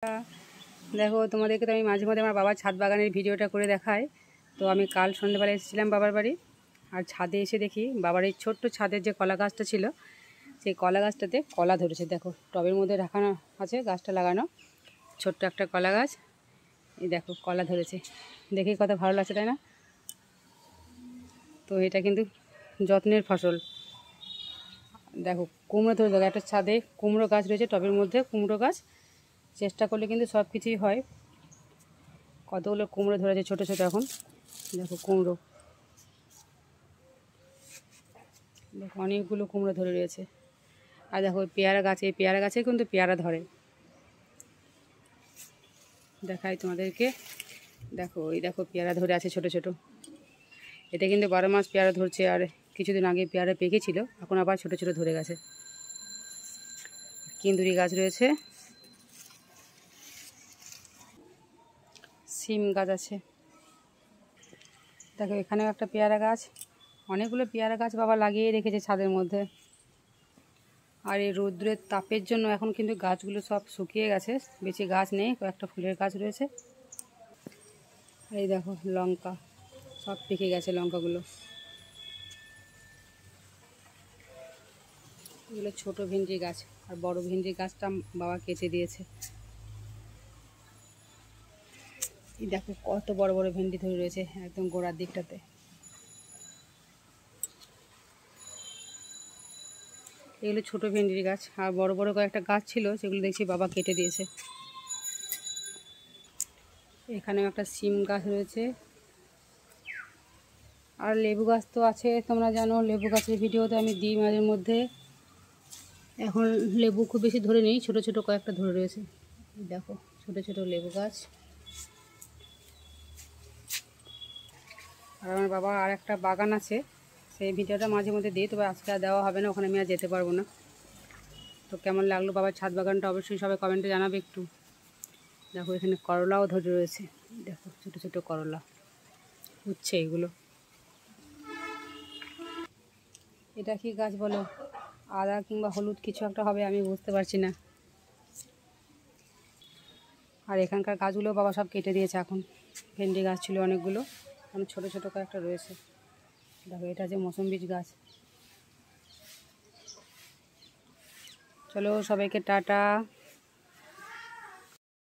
দেখো তোমাদেরকে তো আমি মাঝে মধ্যে আমার বাবার ছাদ বাগানের ভিডিওটা করে দেখাই। তো আমি কাল সন্ধ্যেবেলা এসেছিলাম বাবার বাড়ি, আর ছাদে এসে দেখি বাবার এই ছোট্ট ছাদের যে কলা গাছটা ছিল সেই কলা গাছটাতে কলা ধরেছে। দেখো টবের মধ্যে রাখানো আছে, গাছটা লাগানো ছোট্ট একটা কলা গাছ। এই দেখো কলা ধরেছে, দেখেই কত ভালো লাগছে তাই না? তো এটা কিন্তু যত্নের ফসল। দেখো কুমড়ো ধরে, দেখো একটা ছাদে কুমড়ো গাছ রয়েছে, টবের মধ্যে কুমড়ো গাছ। চেষ্টা করলে কিন্তু সব কিছুই হয়। কতগুলো কুমড়ো ধরেছে ছোটো ছোটো, এখন দেখো কুমড়ো, দেখো অনেকগুলো কুমড়ো ধরে রয়েছে। আর দেখো পেয়ারা গাছে, এই পেয়ারা গাছে কিন্তু পেয়ারা ধরে, দেখাই তোমাদেরকে। দেখো এই দেখো পেয়ারা ধরে আছে ছোটো ছোটো। এটা কিন্তু 12 মাস পেয়ারা ধরছে, আর কিছুদিন আগে পেয়ারা পেকেছিল, এখন আবার ছোটো ছোটো ধরে গেছে। কিন্দুরি গাছ রয়েছে, সিম গাছ আছে। দেখো এখানেও একটা পেয়ারা গাছ, অনেকগুলো পেয়ারা গাছ বাবা লাগিয়ে রেখেছে ছাদের মধ্যে। আর এই রৌদ্রের তাপের জন্য এখন কিন্তু গাছগুলো সব শুকিয়ে গেছে, বেশি গাছ নেই, কয়েকটা ফুলের গাছ রয়েছে। এই দেখো লঙ্কা সব পেকে গেছে লঙ্কাগুলো। এগুলো ছোটো ভেন্ডি গাছ, আর বড় ভেন্ডি গাছটা বাবা কেটে দিয়েছে। এই দেখো কত বড় বড় ভেন্ডি ধরে রয়েছে একদম গোড়ার দিকটাতে। এগুলো ছোটো ভেন্ডির গাছ, আর বড় বড় কয়েকটা গাছ ছিল সেগুলো দেখছি বাবা কেটে দিয়েছে। এখানেও একটা সিম গাছ রয়েছে, আর লেবু গাছ তো আছে, তোমরা জানো লেবু গাছের ভিডিও তো আমি দিই মাঝে মধ্যে। এখন লেবু খুব বেশি ধরে নেই, ছোট ছোট কয়েকটা ধরে রয়েছে। দেখো ছোট ছোট লেবু গাছ। আর আমার বাবা আর একটা বাগান আছে, সেই ভিডিওটা মাঝে মধ্যে দিই, তবে আজকে আর দেওয়া হবে না, ওখানে আমি আর যেতে পারবো না। তো কেমন লাগলো বাবার ছাদ বাগানটা অবশ্যই সবাই কমেন্টে জানাবে একটু। দেখো এখানে করলাও ধরে রয়েছে, দেখো ছোট ছোট করলা উঠছে এগুলো। এটা কি গাছ বলো, আদা কিংবা হলুদ কিছু একটা হবে, আমি বুঝতে পারছি না। আর এখানকার গাছগুলো বাবা সব কেটে দিয়েছে, এখন ভেন্ডি গাছ ছিল অনেকগুলো, এখন ছোটো ছোটো কয়েকটা রয়েছে। দেখো এটা যে মৌসুম্বি গাছ। চলো সবাইকে টাটা।